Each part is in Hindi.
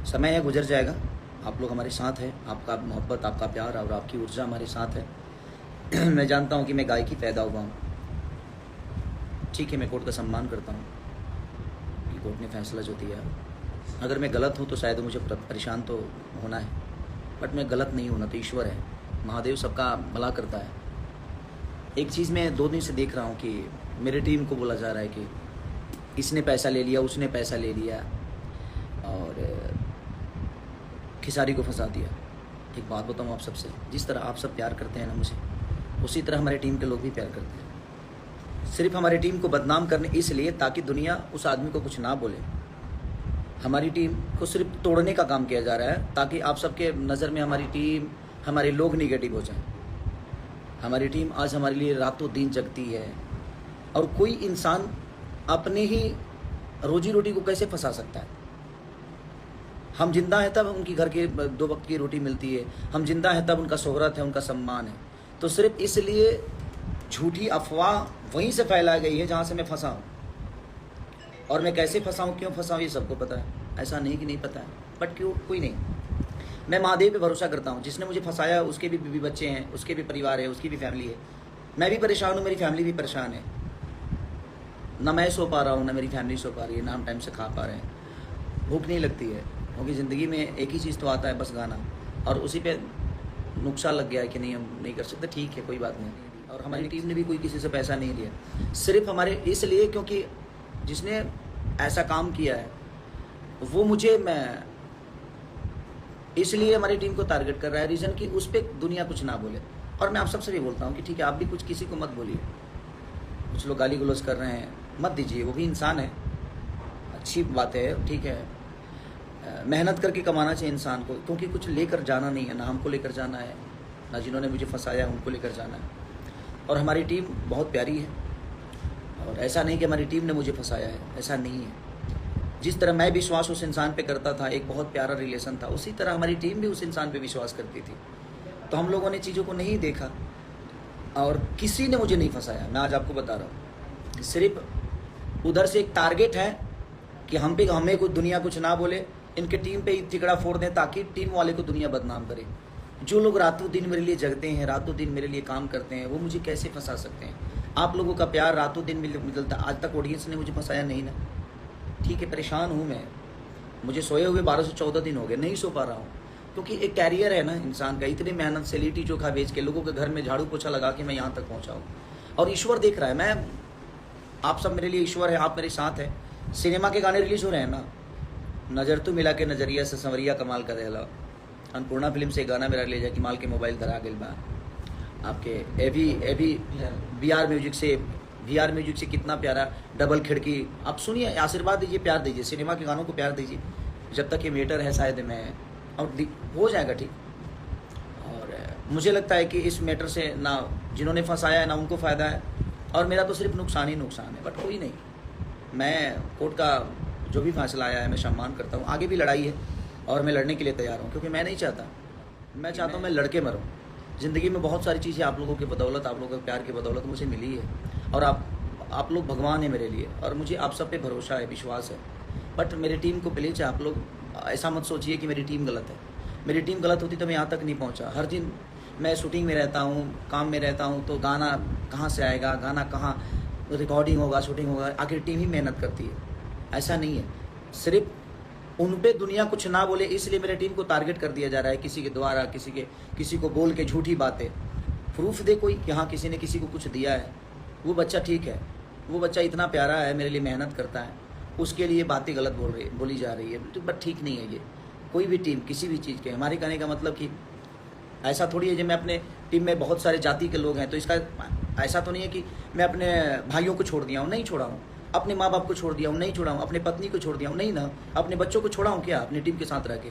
समय है, गुजर जाएगा। आप लोग हमारे साथ हैं, आपका मोहब्बत, आपका प्यार और आपकी ऊर्जा हमारे साथ है। मैं जानता हूँ कि मैं गायकी पैदा हुआ हूँ, ठीक है, मैं कोर्ट का सम्मान करता हूँ कि कोर्ट ने फैसला जो दिया। अगर मैं गलत हूँ तो शायद मुझे परेशान तो होना है, बट मैं गलत नहीं हूँ ना, तो ईश्वर है, महादेव सबका भला करता है। एक चीज़ मैं 2 दिन से देख रहा हूँ कि मेरे टीम को बोला जा रहा है कि इसने पैसा ले लिया, उसने पैसा ले लिया और खिसारी को फंसा दिया। एक बात बताऊँ आप सबसे, जिस तरह आप सब प्यार करते हैं ना मुझे, उसी तरह हमारे टीम के लोग भी प्यार करते हैं। सिर्फ हमारी टीम को बदनाम करने इसलिए ताकि दुनिया उस आदमी को कुछ ना बोले। हमारी टीम को सिर्फ तोड़ने का काम किया जा रहा है ताकि आप सबके नज़र में हमारी टीम, हमारे लोग निगेटिव हो जाएं। हमारी टीम आज हमारे लिए रातों दिन जगती है, और कोई इंसान अपने ही रोजी रोटी को कैसे फंसा सकता है। हम जिंदा हैं तब उनकी घर के 2 वक्त की रोटी मिलती है, हम जिंदा हैं तब उनका शोहरत है, उनका सम्मान है। तो सिर्फ इसलिए झूठी अफवाह वहीं से फैलाई गई है जहाँ से मैं फंसा हूँ, और मैं कैसे फंसा हूँ, क्यों फंसा हूँ, ये सबको पता है। ऐसा नहीं कि नहीं पता है, बट क्यों, कोई नहीं। मैं महादेव पे भरोसा करता हूँ, जिसने मुझे फंसाया उसके भी बीवी बच्चे हैं, उसके भी परिवार है, उसकी भी फैमिली है। मैं भी परेशान हूँ, मेरी फैमिली भी परेशान है। ना मैं सो पा रहा हूँ, ना मेरी फैमिली सो पा रही है, ना हम टाइम से खा पा रहे हैं। भूख नहीं लगती है, क्योंकि ज़िंदगी में एक ही चीज़ तो आता है, बस गाना, और उसी पे नुकसान लग गया है कि नहीं हम नहीं कर सकते। ठीक है, कोई बात नहीं। और हमारी टीम ने भी कोई किसी से पैसा नहीं लिया, सिर्फ हमारे इसलिए क्योंकि जिसने ऐसा काम किया है वो मुझे, मैं इसलिए हमारी टीम को टारगेट कर रहा है, रीज़न कि उस पर दुनिया कुछ ना बोले। और मैं आप सबसे भी बोलता हूँ कि ठीक है, आप भी कुछ किसी को मत बोलिए। कुछ लोग गाली गलौज कर रहे हैं, मत दीजिए, वो भी इंसान है, अच्छी बात है, ठीक है। मेहनत करके कमाना चाहिए इंसान को, क्योंकि कुछ लेकर जाना नहीं है, ना हमको लेकर जाना है, ना जिन्होंने मुझे फंसाया उनको लेकर जाना है। और हमारी टीम बहुत प्यारी है, और ऐसा नहीं कि हमारी टीम ने मुझे फंसाया है, ऐसा नहीं है। जिस तरह मैं विश्वास उस इंसान पे करता था, एक बहुत प्यारा रिलेशन था, उसी तरह हमारी टीम भी उस इंसान पे विश्वास करती थी। तो हम लोगों ने चीज़ों को नहीं देखा, और किसी ने मुझे नहीं फंसाया। मैं आज आपको बता रहा हूँ, सिर्फ उधर से एक टारगेट है कि हमें कोई दुनिया कुछ ना बोले, इनके टीम पे तिकड़ा फोड़ दें ताकि टीम वाले को दुनिया बदनाम करे। जो लोग रातों दिन मेरे लिए जगते हैं, रातों दिन मेरे लिए काम करते हैं, वो मुझे कैसे फंसा सकते हैं। आप लोगों का प्यार रातों दिन मिलता, आज तक ऑडियंस ने मुझे फंसाया नहीं ना। ठीक है, परेशान हूँ मैं, मुझे सोए हुए 12 से 14 दिन हो गए, नहीं सो पा रहा हूँ, क्योंकि एक कैरियर है ना इंसान का। इतनी मेहनत से लिट्टी चोखा बेच के, लोगों के घर में झाड़ू पोछा लगा के मैं यहाँ तक पहुँचा हूँ, और ईश्वर देख रहा है। मैं, आप सब मेरे लिए ईश्वर है, आप मेरे साथ हैं। सिनेमा के गाने रिलीज हो रहे हैं ना, नज़र तो मिला के नजरिया से संवरिया कमाल कर रहा। अन्नपूर्णा फिल्म से गाना मेरा ले जाए कि माल के मोबाइल धरा गेल बा। आपके एवी VR म्यूजिक से कितना प्यारा डबल खिड़की। आप सुनिए, आशीर्वाद दीजिए, प्यार दीजिए, सिनेमा के गानों को प्यार दीजिए। जब तक ये मेटर है शायद मैं, और हो जाएगा ठीक। और मुझे लगता है कि इस मैटर से ना जिन्होंने फंसाया है ना उनको फ़ायदा है, और मेरा तो सिर्फ नुकसान ही नुकसान है। बट कोई नहीं, मैं कोर्ट का जो भी फैसला आया है मैं सम्मान करता हूँ। आगे भी लड़ाई है और मैं लड़ने के लिए तैयार हूँ, क्योंकि मैं नहीं चाहता, मैं चाहता हूँ मैं लड़के मरूँ। ज़िंदगी में बहुत सारी चीज़ें आप लोगों की बदौलत, आप लोगों के प्यार की बदौलत मुझे मिली है, और आप लोग भगवान हैं मेरे लिए, और मुझे आप सब पे भरोसा है, विश्वास है। बट मेरी टीम को प्लीज़ आप लोग ऐसा मत सोचिए कि मेरी टीम गलत है। मेरी टीम गलत होती तो मैं यहाँ तक नहीं पहुँचा। हर दिन मैं शूटिंग में रहता हूँ, काम में रहता हूँ, तो गाना कहाँ से आएगा, गाना कहाँ रिकॉर्डिंग होगा, शूटिंग होगा, आखिर टीम ही मेहनत करती है। ऐसा नहीं है, सिर्फ उन पे दुनिया कुछ ना बोले इसलिए मेरे टीम को टारगेट कर दिया जा रहा है, किसी के द्वारा, किसी को बोल के झूठी बातें। प्रूफ दे कोई कि हाँ किसी ने किसी को कुछ दिया है। वो बच्चा ठीक है, वो बच्चा इतना प्यारा है, मेरे लिए मेहनत करता है, उसके लिए बातें गलत बोली जा रही है, तो बट ठीक नहीं है ये। कोई भी टीम किसी भी चीज़ के, हमारे कहने का मतलब कि ऐसा थोड़ी है जब मैं अपने टीम में बहुत सारे जाति के लोग हैं तो इसका ऐसा तो नहीं है कि मैं अपने भाइयों को छोड़ दिया हूँ, नहीं छोड़ा हूँ। अपने माँ बाप को छोड़ दिया हूँ, नहीं छोड़ा हूँ। अपने पत्नी को छोड़ दिया हूँ, नहीं ना। अपने बच्चों को छोड़ा हूँ क्या अपनी टीम के साथ रह के।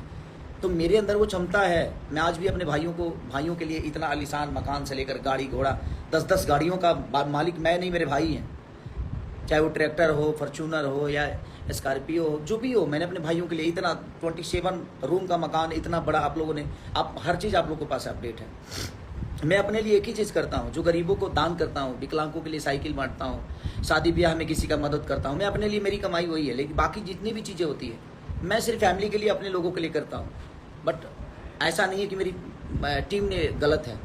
तो मेरे अंदर वो क्षमता है, मैं आज भी अपने भाइयों के लिए इतना आलीशान मकान से लेकर गाड़ी घोड़ा 10-10 गाड़ियों का मालिक मैं नहीं, मेरे भाई हैं। चाहे वो ट्रैक्टर हो, फॉर्च्यूनर हो या स्कॉर्पियो हो, जो भी हो, मैंने अपने भाइयों के लिए इतना 27 रूम का मकान, इतना बड़ा। आप लोगों ने हर चीज़ आप लोगों के पास अपडेट है। मैं अपने लिए एक ही चीज़ करता हूँ, जो गरीबों को दान करता हूँ, विकलांगों के लिए साइकिल बांटता हूँ, शादी ब्याह में किसी का मदद करता हूँ। मैं अपने लिए, मेरी कमाई वही है। लेकिन बाकी जितनी भी चीज़ें होती है मैं सिर्फ फैमिली के लिए, अपने लोगों के लिए करता हूँ। बट ऐसा नहीं है कि मेरी टीम ने गलत है।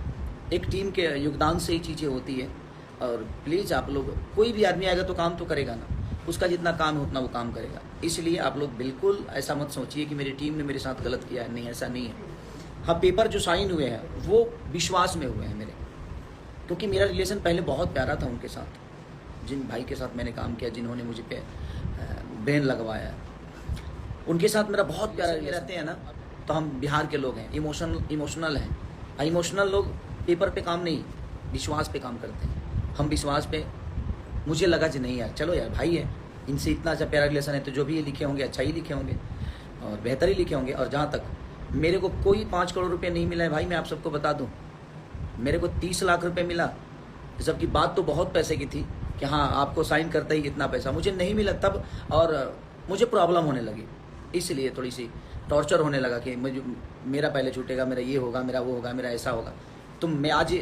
एक टीम के योगदान से ही चीज़ें होती है। और प्लीज़ आप लोग, कोई भी आदमी आएगा तो काम तो करेगा ना, उसका जितना काम है उतना वो काम करेगा। इसलिए आप लोग बिल्कुल ऐसा मत सोचिए कि मेरी टीम ने मेरे साथ गलत किया है। नहीं, ऐसा नहीं है। हाँ, पेपर जो साइन हुए हैं वो विश्वास में हुए हैं मेरे, क्योंकि मेरा रिलेशन पहले बहुत प्यारा था उनके साथ, जिन भाई के साथ मैंने काम किया, जिन्होंने मुझे पे ब्रेन लगवाया, उनके साथ मेरा बहुत प्यारा रहते हैं ना। तो हम बिहार के लोग हैं, इमोशनल हैं। इमोशनल लोग पेपर पे काम नहीं, विश्वास पे काम करते हैं। हम विश्वास पे, मुझे लगा कि नहीं यार, चलो यार भाई है, इनसे इतना अच्छा प्यारा रिलेशन है, तो जो भी ये लिखे होंगे अच्छा ही लिखे होंगे और बेहतर ही लिखे होंगे। और जहाँ तक मेरे को कोई 5 करोड़ रुपये नहीं मिला है भाई, मैं आप सबको बता दूँ, मेरे को 30 लाख रुपये मिला। जबकि बात तो बहुत पैसे की थी कि हाँ आपको साइन करते ही इतना पैसा, मुझे नहीं मिला तब। और मुझे प्रॉब्लम होने लगी, इसलिए थोड़ी सी टॉर्चर होने लगा कि मेरा पहले छूटेगा, मेरा ये होगा, मेरा वो होगा, मेरा ऐसा होगा। तो मैं आज,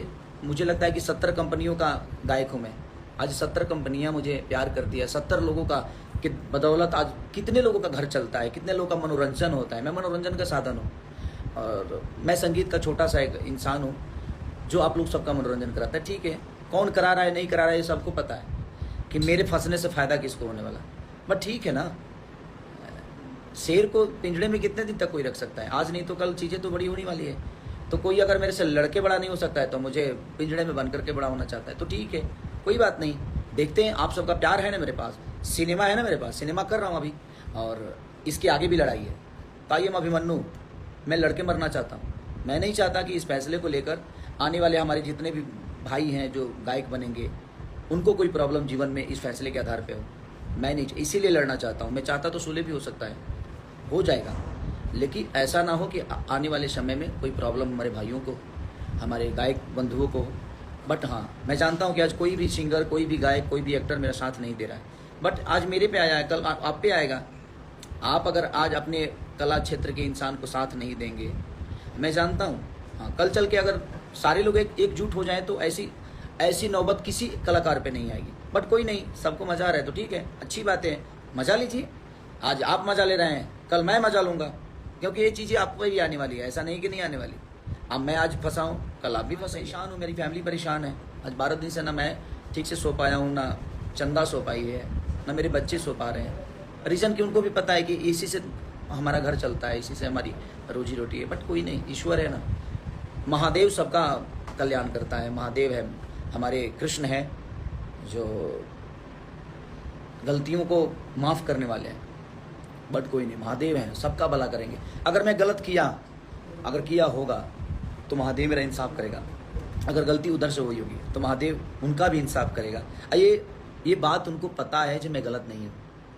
मुझे लगता है कि 70 कंपनियों का गायक हूँ मैं। आज 70 कंपनियाँ मुझे प्यार करती है, 70 लोगों का कि बदौलत आज कितने लोगों का घर चलता है, कितने लोगों का मनोरंजन होता है। मैं मनोरंजन का साधन हूँ और मैं संगीत का छोटा सा एक इंसान हूँ जो आप लोग सबका मनोरंजन कराता है। ठीक है, कौन करा रहा है नहीं करा रहा है ये सबको पता है कि मेरे फंसने से फ़ायदा किसको होने वाला। बट ठीक है ना, शेर को पिंजड़े में कितने दिन तक कोई रख सकता है? आज नहीं तो कल चीज़ें तो बड़ी होने वाली है। तो कोई अगर मेरे से लड़के बड़ा नहीं हो सकता है तो मुझे पिंजड़े में बंद करके बड़ा होना चाहता है, तो ठीक है, कोई बात नहीं। देखते हैं, आप सबका प्यार है ना मेरे पास, सिनेमा है ना मेरे पास, सिनेमा कर रहा हूँ अभी, और इसके आगे भी लड़ाई है। ताइम अभिमन्यु, मैं लड़के मरना चाहता हूँ। मैं नहीं चाहता कि इस फैसले को लेकर आने वाले हमारे जितने भी भाई हैं जो गायक बनेंगे, उनको कोई प्रॉब्लम जीवन में इस फैसले के आधार पे हो। मैं नहीं, इसीलिए लड़ना चाहता हूँ। मैं चाहता तो सुलह भी हो सकता है, हो जाएगा, लेकिन ऐसा ना हो कि आने वाले समय में कोई प्रॉब्लम हमारे भाइयों को, हमारे गायक बंधुओं को। बट हाँ, मैं जानता हूँ कि आज कोई भी सिंगर, कोई भी गायक, कोई भी एक्टर मेरा साथ नहीं दे रहा है। बट आज मेरे पे आया है, कल आप पे आएगा। आप अगर आज अपने कला क्षेत्र के इंसान को साथ नहीं देंगे, मैं जानता हूँ हाँ, कल चल के अगर सारे लोग एकजुट हो जाएं तो ऐसी नौबत किसी कलाकार पे नहीं आएगी। बट कोई नहीं, सबको मजा आ रहा है तो ठीक है, अच्छी बात है, मजा लीजिए। आज आप मजा ले रहे हैं, कल मैं मजा लूँगा, क्योंकि ये चीज़ें आप पर भी आने वाली है, ऐसा नहीं कि नहीं आने वाली। अब मैं आज फंसा हूँ, कल आप भी फंसे। परेशान हूँ, मेरी फैमिली परेशान है। आज 12 दिन से ना मैं ठीक से सो पाया हूँ, ना चंदा सो पाई है, ना मेरे बच्चे सो पा रहे हैं। रीज़न कि उनको भी पता है कि इसी से हमारा घर चलता है, इसी से हमारी रोजी रोटी है। बट कोई नहीं, ईश्वर है ना, महादेव सबका कल्याण करता है। महादेव है, हमारे कृष्ण है जो गलतियों को माफ़ करने वाले हैं। बट कोई नहीं, महादेव हैं, सबका भला करेंगे। अगर मैं गलत किया, अगर किया होगा तो महादेव मेरा इंसाफ करेगा। अगर गलती उधर से हुई होगी तो महादेव उनका भी इंसाफ करेगा। ये बात उनको पता है कि मैं गलत नहीं हूँ।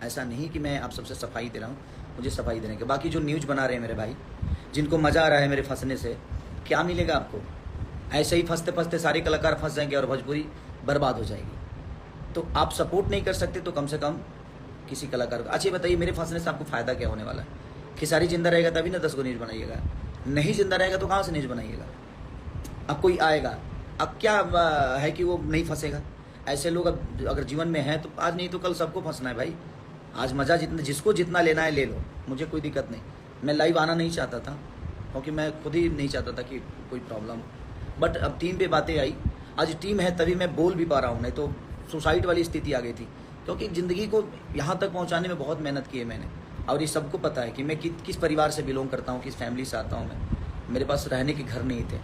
ऐसा नहीं कि मैं आप सबसे सफाई दे रहा हूँ, मुझे सफाई देने के। बाकी जो न्यूज़ बना रहे हैं मेरे भाई, जिनको मज़ा आ रहा है मेरे फंसने से, क्या मिलेगा आपको? ऐसे ही फंसते फंसते सारे कलाकार फंस जाएंगे और भोजपुरी बर्बाद हो जाएगी। तो आप सपोर्ट नहीं कर सकते तो कम से कम किसी कलाकार को। अच्छा बताइए, मेरे फंसने से आपको फ़ायदा क्या होने वाला है? खिसारी जिंदा रहेगा तभी ना 10 को न्यूज़ बनाइएगा, नहीं जिंदा रहेगा तो कहाँ से न्यूज़ बनाइएगा? अब कोई आएगा, अब क्या है कि वो नहीं फंसेगा? ऐसे लोग अब अगर जीवन में हैं तो आज नहीं तो कल सबको फंसना है भाई। आज मज़ा जिसको जितना लेना है ले लो, मुझे कोई दिक्कत नहीं। मैं लाइव आना नहीं चाहता था क्योंकि मैं खुद ही नहीं चाहता था कि कोई प्रॉब्लम हो। बट अब टीम पे बातें आई, आज टीम है तभी मैं बोल भी पा रहा हूँ, नहीं तो सुसाइड वाली स्थिति आ गई थी। क्योंकि ज़िंदगी को यहाँ तक पहुँचाने में बहुत मेहनत की है मैंने, और ये सबको पता है कि मैं किस परिवार से बिलोंग करता हूँ, किस फैमिली से आता हूँ मैं। मेरे पास रहने के घर नहीं थे,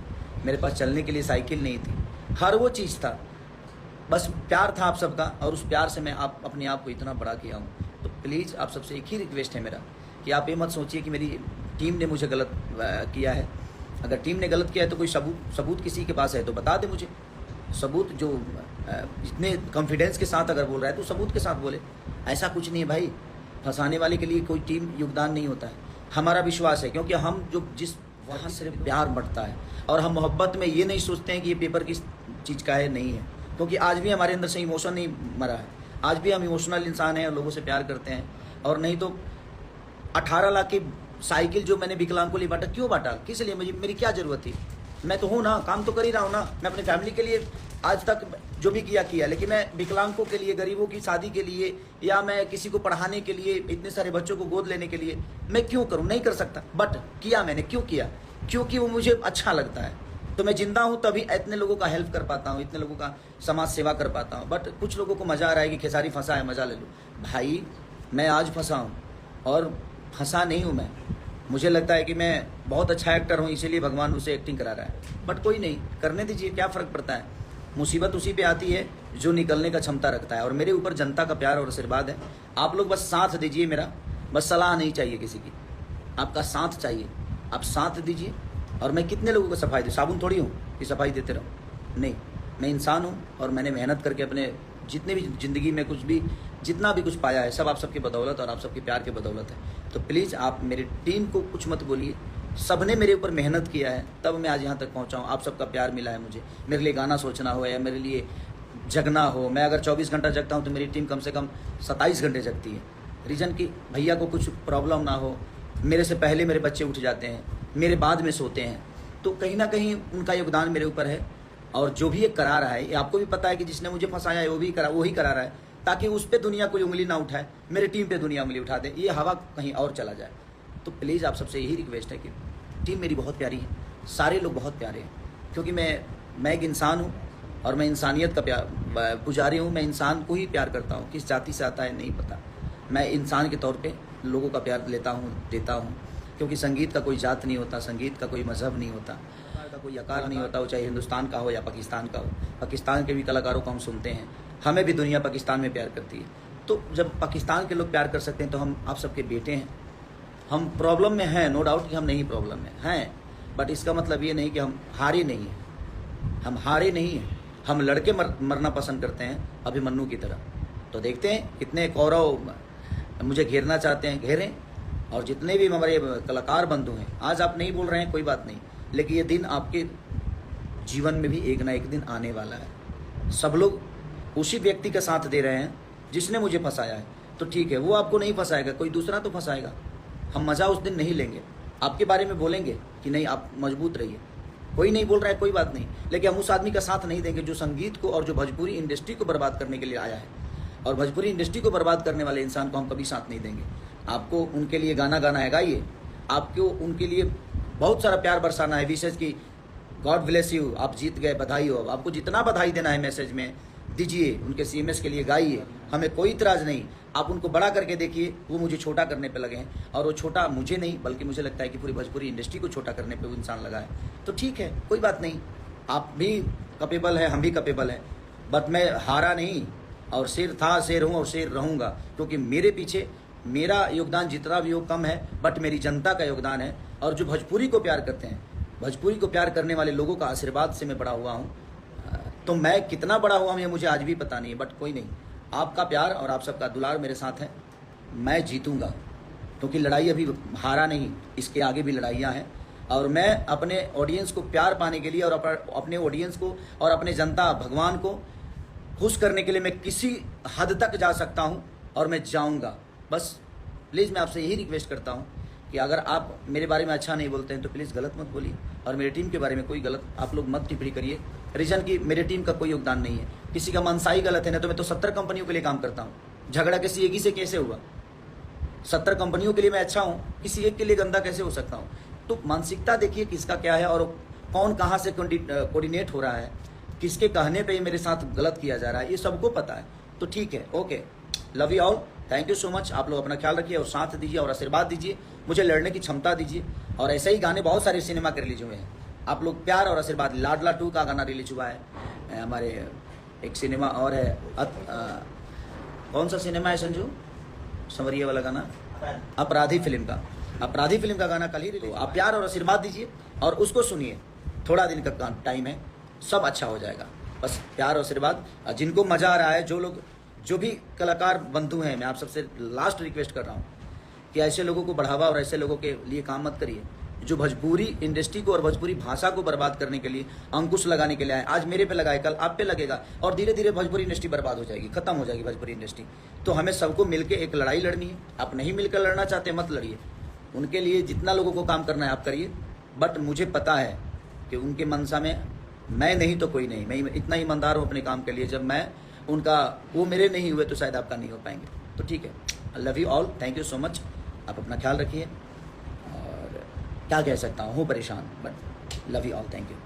मेरे पास चलने के लिए साइकिल नहीं थी, हर वो चीज़ था, बस प्यार था आप सबका, और उस प्यार से मैं अपने आप को इतना बड़ा किया हूँ। तो प्लीज़ आप सबसे एक ही रिक्वेस्ट है मेरा कि आप ये मत सोचिए कि मेरी टीम ने मुझे गलत किया है। अगर टीम ने गलत किया है तो कोई सबूत किसी के पास है तो बता दे मुझे। सबूत जो इतने कॉन्फिडेंस के साथ अगर बोल रहा है तो सबूत के साथ बोले। ऐसा कुछ नहीं है भाई, फंसाने वाले के लिए कोई टीम योगदान नहीं होता है। हमारा विश्वास है, क्योंकि हम जो जिस वहाँ सिर्फ प्यार बढ़ता है, और हम मोहब्बत में ये नहीं सोचते हैं कि ये पेपर किस चीज़ का है, नहीं है। क्योंकि आज भी हमारे अंदर से इमोशन नहीं मरा है, आज भी हम इमोशनल इंसान हैं और लोगों से प्यार करते हैं। और नहीं तो 18 लाख की साइकिल जो मैंने विकलांग को लिए बांटा, क्यों बांटा, किस लिए? मेरी क्या ज़रूरत थी? मैं तो हूँ ना, काम तो कर ही रहा हूँ ना। मैं अपनी फैमिली के लिए आज तक जो भी किया, लेकिन मैं विकलांगों के लिए, गरीबों की शादी के लिए, या मैं किसी को पढ़ाने के लिए, इतने सारे बच्चों को गोद लेने के लिए मैं क्यों करूँ? नहीं कर सकता, बट किया मैंने। क्यों किया? क्योंकि वो मुझे अच्छा लगता है। तो मैं जिंदा हूँ तभी इतने लोगों का हेल्प कर पाता हूँ, इतने लोगों का समाज सेवा कर पाता हूँ। बट कुछ लोगों को मज़ा आ रहा है कि खेसारी फंसा है, मज़ा ले लो। भाई मैं आज फंसा हूँ और फंसा नहीं हूँ मैं। मुझे लगता है कि मैं बहुत अच्छा एक्टर हूँ, इसीलिए भगवान उसे एक्टिंग करा रहा है। बट कोई नहीं, करने दीजिए, क्या फ़र्क पड़ता है। मुसीबत उसी पे आती है जो निकलने का क्षमता रखता है। और मेरे ऊपर जनता का प्यार और आशीर्वाद है। आप लोग बस साथ दीजिए मेरा, बस सलाह नहीं चाहिए किसी की, आपका साथ चाहिए। आप साथ दीजिए। और मैं कितने लोगों को सफाई दूँ? साबुन थोड़ी हूँ कि सफाई देते रहूँ। नहीं, मैं इंसान हूँ और मैंने मेहनत करके अपने जितने भी ज़िंदगी में कुछ भी, जितना भी कुछ पाया है, सब आप सबकी बदौलत और आप सबके प्यार की बदौलत है। तो प्लीज़ आप मेरी टीम को कुछ मत बोलिए। सबने मेरे ऊपर मेहनत किया है, तब मैं आज यहाँ तक पहुँचा हूँ। आप सबका प्यार मिला है मुझे। मेरे लिए गाना सोचना हो या मेरे लिए जगना हो, मैं अगर 24 घंटा जगता हूँ तो मेरी टीम कम से कम 27 घंटे जगती है। रीज़न कि भैया को कुछ प्रॉब्लम ना हो, मेरे से पहले मेरे बच्चे उठ जाते हैं, मेरे बाद में सोते हैं। तो कहीं ना कहीं उनका योगदान मेरे ऊपर है। और जो भी ये करा रहा है, ये आपको भी पता है कि जिसने मुझे फंसाया है वही करा रहा है, ताकि उस पर दुनिया कोई उंगली ना उठाए, मेरे टीम पे दुनिया उंगली उठा दे, ये हवा कहीं और चला जाए। तो प्लीज़ आप सबसे यही रिक्वेस्ट है कि टीम मेरी बहुत प्यारी है, सारे लोग बहुत प्यारे हैं। क्योंकि मैं एक इंसान हूँ और मैं इंसानियत का प्यार पुजारी हूँ। मैं इंसान को ही प्यार करता हूँ, किस जाति से आता है नहीं पता। मैं इंसान के तौर पे लोगों का प्यार लेता हूँ, देता हूँ। क्योंकि संगीत का कोई जात नहीं होता, संगीत का कोई मज़हब नहीं होता, का कोई आकार नहीं होता, वो चाहे हिंदुस्तान का हो या पाकिस्तान का हो। पाकिस्तान के भी कलाकारों को हम सुनते हैं, हमें भी दुनिया पाकिस्तान में प्यार करती है। तो जब पाकिस्तान के लोग प्यार कर सकते हैं तो हम आप सबके बेटे हैं। हम प्रॉब्लम में हैं, नो डाउट कि हम नहीं प्रॉब्लम में हैं, बट इसका मतलब ये नहीं कि हम हारे नहीं हैं। हम हारे नहीं हैं, हम लड़के मरना पसंद करते हैं, अभिमन्यु की तरह। तो देखते हैं कितने कौरव मुझे घेरना चाहते हैं, घेरें। और जितने भी हमारे कलाकार बंधु हैं, आज आप नहीं बोल रहे हैं कोई बात नहीं, लेकिन ये दिन आपके जीवन में भी एक ना एक दिन आने वाला है। सब लोग उसी व्यक्ति का साथ दे रहे हैं जिसने मुझे फंसाया है। तो ठीक है, वो आपको नहीं फंसाएगा, कोई दूसरा तो फंसाएगा। हम मज़ा उस दिन नहीं लेंगे, आपके बारे में बोलेंगे कि नहीं आप मजबूत रहिए। कोई नहीं बोल रहा है, कोई बात नहीं, लेकिन हम उस आदमी का साथ नहीं देंगे जो संगीत को और जो भोजपुरी इंडस्ट्री को बर्बाद करने के लिए आया है। और भोजपुरी इंडस्ट्री को बर्बाद करने वाले इंसान को हम कभी साथ नहीं देंगे। आपको उनके लिए गाना गाना है, गाइए। आपको उनके लिए बहुत सारा प्यार बरसाना है, विशेष कि गॉड ब्लेस यू, आप जीत गए, बधाई हो। आपको जितना बधाई देना है मैसेज में दीजिए, उनके CMS के लिए गाइए, हमें कोई इतराज़ नहीं। आप उनको बड़ा करके देखिए, वो मुझे छोटा करने पे लगे हैं। और वो छोटा मुझे नहीं, बल्कि मुझे लगता है कि पूरी भोजपुरी इंडस्ट्री को छोटा करने पे वो इंसान लगा है। तो ठीक है, कोई बात नहीं, आप भी कैपेबल है, हम भी कैपेबल है। बट मैं हारा नहीं, और शेर था, शेर हूँ और शेर रहूँगा। क्योंकि मेरे पीछे मेरा योगदान जितना भी हो कम है, बट मेरी जनता का योगदान है। और जो भोजपुरी को प्यार करते हैं, भोजपुरी को प्यार करने वाले लोगों का आशीर्वाद से मैं बड़ा हुआ हूँ। तो मैं कितना बड़ा हुआ हूँ ये मुझे आज भी पता नहीं है, बट कोई नहीं, आपका प्यार और आप सबका दुलार मेरे साथ है। मैं जीतूँगा, क्योंकि लड़ाई अभी हारा नहीं, इसके आगे भी लड़ाइयाँ हैं। और मैं अपने ऑडियंस को प्यार पाने के लिए और अपने ऑडियंस को और अपने जनता भगवान को खुश करने के लिए मैं किसी हद तक जा सकता हूँ और मैं जाऊँगा। बस प्लीज़ मैं आपसे यही रिक्वेस्ट करता हूँ कि अगर आप मेरे बारे में अच्छा नहीं बोलते हैं तो प्लीज़ गलत मत बोलिए, और मेरी टीम के बारे में कोई गलत आप लोग मत टिप्पणी करिए। रीज़न कि मेरे टीम का कोई योगदान नहीं है, किसी का मनसाई गलत है ना, तो मैं तो 70 कंपनियों के लिए काम करता हूँ। झगड़ा किसी एक ही से कैसे हुआ? 70 कंपनियों के लिए मैं अच्छा हूँ, किसी एक के लिए गंदा कैसे हो सकता हूँ? तो मानसिकता देखिए किसका क्या है, और कौन कहाँ से कोऑर्डिनेट हो रहा है, किसके कहने पे मेरे साथ गलत किया जा रहा है, ये सबको पता है। तो ठीक है, okay, love you all, thank you so much. आप लोग अपना ख्याल रखिए और साथ दीजिए और आशीर्वाद दीजिए, मुझे लड़ने की क्षमता दीजिए। और ऐसे ही गाने बहुत सारे सिनेमा के रिलीज हुए हैं, आप लोग प्यार और आशीर्वाद। लाडला 2 का गाना रिलीज हुआ है, हमारे एक सिनेमा और है, कौन सा सिनेमा है संजू, संवरिया वाला गाना, अपराधी फिल्म का गाना कल ही रिलीज। आप प्यार और आशीर्वाद दीजिए और उसको सुनिए, थोड़ा दिन का टाइम है, सब अच्छा हो जाएगा। बस प्यार और आशीर्वाद। जिनको मज़ा आ रहा है, जो भी कलाकार बंधु हैं, मैं आप सबसे लास्ट रिक्वेस्ट कर रहा हूँ कि ऐसे लोगों को बढ़ावा और ऐसे लोगों के लिए काम मत करिए जो भोजपुरी इंडस्ट्री को और भोजपुरी भाषा को बर्बाद करने के लिए, अंकुश लगाने के लिए आए। आज मेरे पे लगाए, कल आप पे लगेगा, और धीरे धीरे भोजपुरी इंडस्ट्री बर्बाद हो जाएगी, खत्म हो जाएगी भोजपुरी इंडस्ट्री। तो हमें सबको मिलकर एक लड़ाई लड़नी है। आप नहीं मिलकर लड़ना चाहते, मत लड़िए, उनके लिए जितना लोगों को काम करना है आप करिए। बट मुझे पता है कि उनके मनसा में मैं नहीं तो कोई नहीं, मैं इतना ईमानदार हूँ अपने काम के लिए, जब मैं उनका वो मेरे नहीं हुए तो शायद आपका नहीं हो पाएंगे। तो ठीक है, I love you all, thank you so much, आप अपना ख्याल रखिए। और क्या कह सकता हूँ परेशान, but love you all, thank you.